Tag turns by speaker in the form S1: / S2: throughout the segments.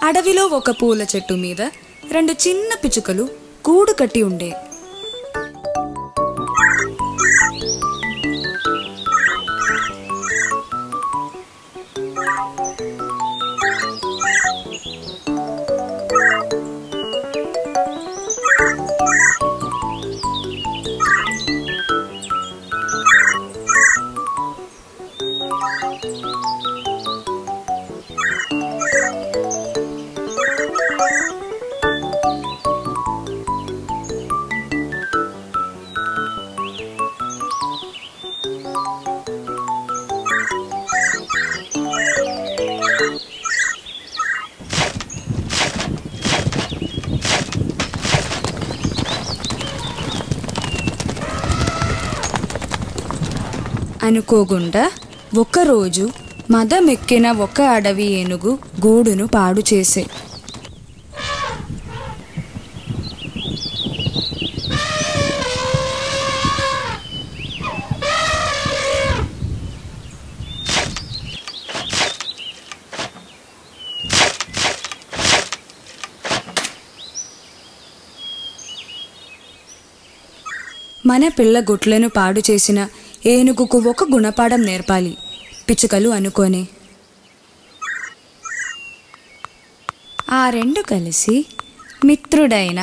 S1: అడవిలో ఒక పూల చెట్టు మీద 2 చిన్న పిచ్చుకలు గూడు కట్టి ఉండే. అనుకోకుండా ఒకరోజు మదమెక్కిన ఒక అడవి ఏనుగు గూడును పాడు చేసే. మన పిల్ల గుట్లను పాడు చేసిన ఏనుగుకు ఒక గుణపాఠం నేర్పాలి పిచ్చుకలు అనుకోనే. ఆ 2 కలిసి మిత్రుడైన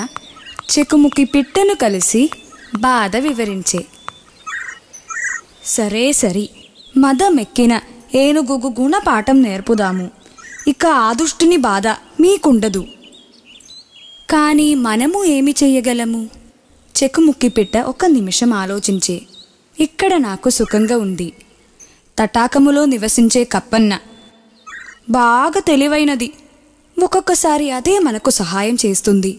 S1: చెకుముకి పిట్టను కలిసి బాధ వివరించే. సరే మదమెక్కిన ఏనుగుకు గుణపాఠం నేర్పుదాము, ఇక ఆ దుష్టుని బాధ మీకుండదు. కానీ మనము ఏమి చెయ్యగలము? చెకుముకి పిట్ట 1 నిమిషం ఆలోచించే. ఇక్కడ నాకు సుఖంగా ఉంది. తటాకములో నివసించే కప్పన్న బాగా తెలివైనది. ఒక్కొక్కసారి అదే మనకు సహాయం చేస్తుంది.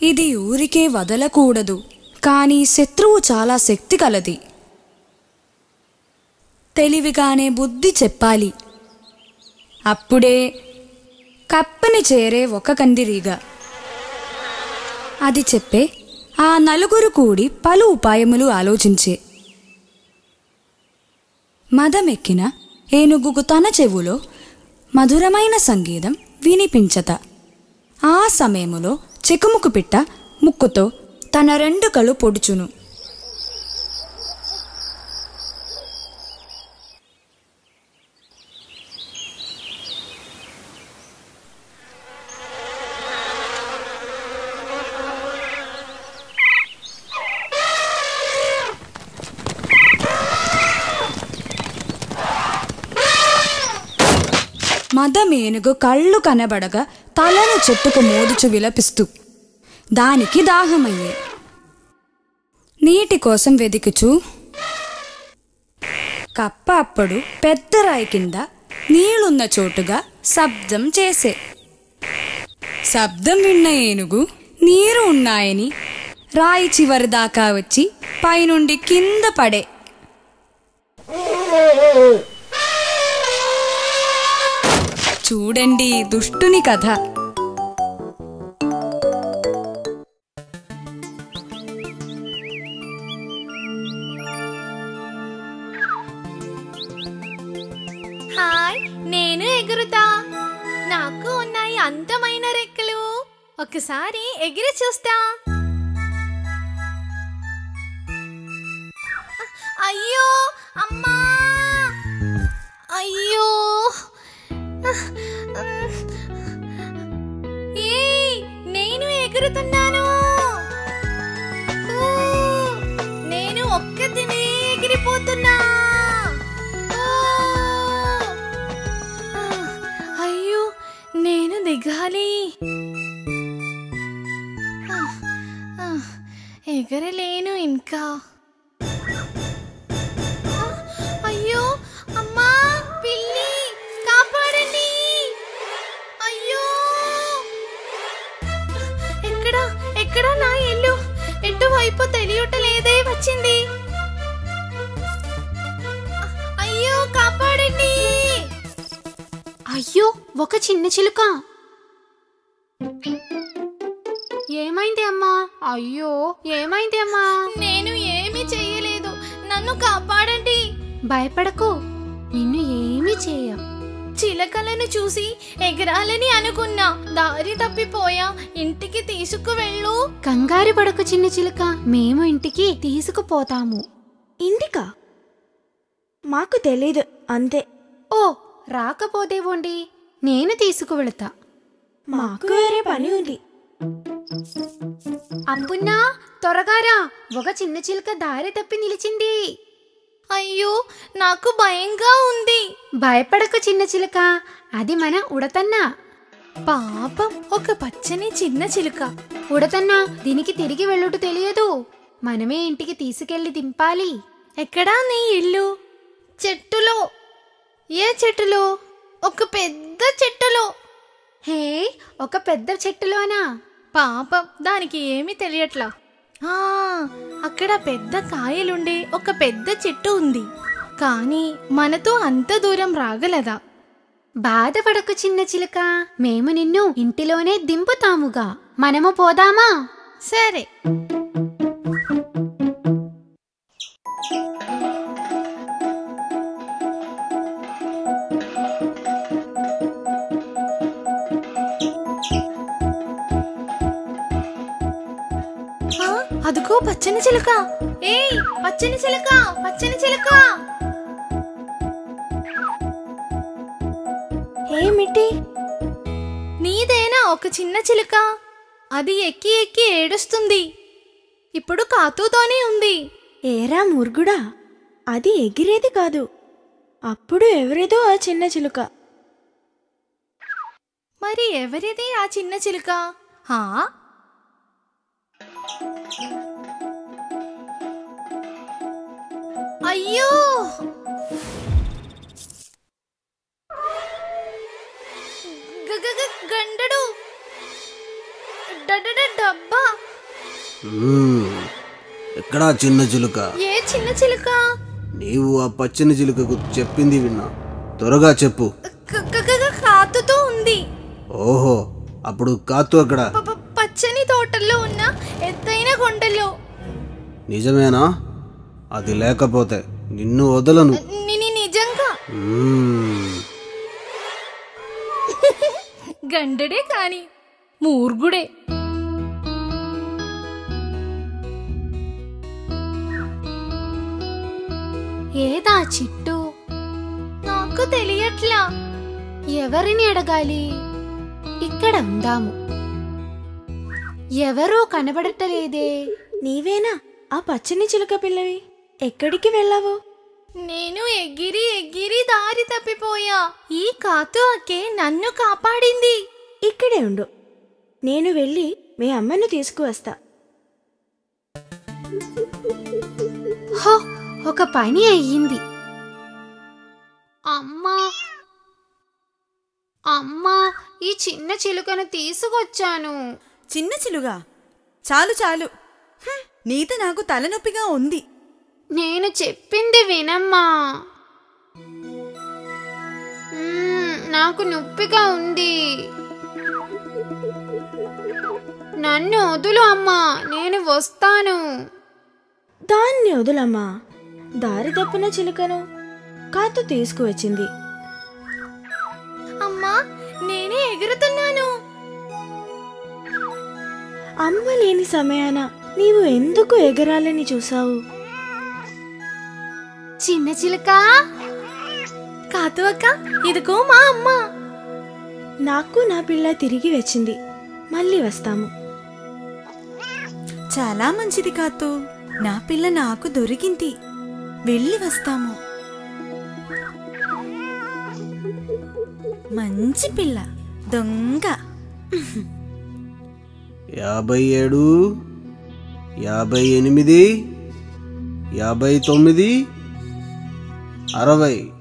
S1: ఇది ఊరికే వదలకూడదు, కానీ శత్రువు చాలా శక్తి కలది. తెలివిగానే బుద్ధి చెప్పాలి. అప్పుడే కప్పని చేరే ఒక కందిరీగ. అది చెప్పే ఆ 4 కూడి పలు ఉపాయములు ఆలోచించే. మదమెక్కిన ఏనుగుకు తన చెవులో మధురమైన సంగీతం వినిపించత. ఆ సమయములో చెకుముకు పిట్ట ముక్కుతో తన 2 కళ్ళు పొడుచును. మదమేనుగు కళ్ళు కనబడగా తలను చెట్టుకు మోదుచు విలపిస్తూ దానికి దాహమయ్యే. నీటి కోసం వెదికుచూ కప్ప అప్పుడు పెద్ద రాయి కింద నీళ్లున్న చోటుగా శబ్దం చేసే. శబ్దం విన్న ఏనుగు నీరు ఉన్నాయని రాయి చివరి దాకా వచ్చి పైనుండి కింద పడే. చూడండి దుష్టుని కథ.
S2: హాయ్, నేను ఎగురుతా. నాకు ఉన్నాయి అందమైన రెక్కలు. ఒకసారి ఎగిరి చూస్తా. అయ్యో అమ్మా, అయ్యో. నేను ఎగురుతున్నాను. నేను ఒక్కదినే ఎగిరిపోతున్నా. అయ్యో, నేను దిగాలి. ఎగరలేను ఇంకా. అయ్యో అమ్మా, పిల్లి కాపాడండి. అయ్యో, ఎక్కడ నా ఇల్లు? ఎటువైపు తెలియటలేదే. వచ్చింది. అయ్యో కాపాడండి. అయ్యో, ఒక చిన్న చిలుక.
S3: ఏమైంది అమ్మా? అయ్యో ఏమైంది అమ్మా?
S2: నేను ఏమీ చెయ్యలేదు, నన్ను కాపాడండి.
S3: భయపడకు, నిన్ను ఏమీ చేయం.
S2: చిలకలను చూసి ఎగరాలని అనుకున్నా, దారి తప్పిపోయా. ఇంటికి తీసుకువెళ్ళు.
S3: కంగారు పడకు చిన్న చిలుక, మేము ఇంటికి తీసుకుపోతాము.
S4: ఇంటికా? మాకు తెలీదు అంతే.
S3: ఓ రాకపోతేవోండి, నేను తీసుకువెళతా.
S4: మాకు వేరే పని ఉంది.
S3: అప్పున్నా త్వరగా రా, ఒక చిన్న చిలుక దారి తప్పి నిలిచింది.
S2: అయ్యో, నాకు భయంగా ఉంది.
S3: భయపడకు చిన్న చిలుక, అది మన ఉడతన్నా.
S2: పాపం, ఒక పచ్చని చిన్న చిలుక.
S3: ఉడతన్నా, దీనికి తిరిగి వెళ్ళుట తెలియదు. మనమే ఇంటికి తీసుకెళ్లి దింపాలి.
S2: ఎక్కడా నీ ఇల్లు? చెట్టులో. ఏ చెట్టులో? ఒక పెద్ద చెట్టులో.
S3: హే, ఒక పెద్ద చెట్టులోనా?
S2: పాపం, దానికి ఏమీ తెలియట్లా. అక్కడ పెద్ద కాయలుండే ఒక పెద్ద చెట్టు ఉంది, కానీ మనతో అంత దూరం రాగలదా?
S3: బాధపడకు చిన్న చిలుక, మేము నిన్ను ఇంటిలోనే దింపుతాముగా. మనము పోదామా?
S2: సరే. అదుగో పచ్చని చిలుక. ఏయ్ పచ్చని చిలుక, పచ్చని చిలుక.
S4: ఏమిటి?
S2: నీదేనా ఒక చిన్న చిలుక? అది ఎక్కి ఎక్కి ఏడుస్తుంది. ఇప్పుడు కాతుతోనే ఉంది.
S4: ఏరా మురుగుడా, అది ఎగిరేది కాదు. అప్పుడు ఎవరిదో ఆ చిన్న చిలుక.
S2: మరి ఎవరిది ఆ చిన్న చిలుక? అయ్యో, గండడు, డబ్బా.
S5: ఎక్కడా చిన్న చిలుక?
S2: ఏ చిన్న చిలుక?
S5: నీవు ఆ పచ్చని చిలుకకు చెప్పింది విన్నా, త్వరగా చెప్పు.
S2: కాతుతో ఉంది.
S5: ఓహో, అప్పుడు కాతు అక్కడ
S2: పచ్చని తోటల్లో ఉన్న ఎత్తైన కొండల్లో.
S5: నిజమేనా? అది లేకపోతే నిన్ను వదలను.
S2: నిజంగా గండడే కాని మూర్గుడే.
S3: ఏదా చిట్టు?
S2: నాకు తెలియట్లా.
S3: ఎవరిని అడగాలి? ఇక్కడ ఉందాము. ఎవరూ కనబడటలేదే.
S4: నీవేనా ఆ పచ్చని చిలుక పిల్లవి? ఎక్కడికి వెళ్ళావు?
S2: నేను ఎగిరి ఎగిరి దారి తప్పిపోయా. ఈ కాతు అక్కే నన్ను కాపాడింది.
S4: ఇక్కడే ఉండు, నేను వెళ్ళి మీ అమ్మను తీసుకువస్తా.
S3: హో, ఒక పని అయ్యింది. అమ్మా అమ్మా, ఈ చిన్న చిలుకను తీసుకొచ్చాను.
S6: చిన్న చిలుగా? చాలు చాలు, నీతో నాకు తలనొప్పిగా ఉంది.
S3: నేను చెప్పింది వినమ్మా. నాకు నొప్పిగా ఉంది. నన్ను వదులు అమ్మా, నేను వస్తాను.
S4: దాన్ని వదులమ్మా. దారి తప్పిన చిలుకను కాతు తీసుకువచ్చింది.
S2: అమ్మా, నేనే ఎగురుతున్నాను.
S4: అమ్మ లేని సమయాన నీవు ఎందుకు ఎగరాలని చూసావు?
S3: చిన్న చిలుక,
S2: కాతు అక్క, ఇదిగో మా అమ్మ.
S4: నాకు నా పిల్ల తిరిగి వచ్చింది. మళ్ళీ వస్తాము.
S6: చాలా మంచిది కాతు, నా పిల్ల నాకు దొరికింది. వెళ్ళి వస్తాము. మంచి పిల్ల దొంగ.
S5: 57, 58, 59, 60.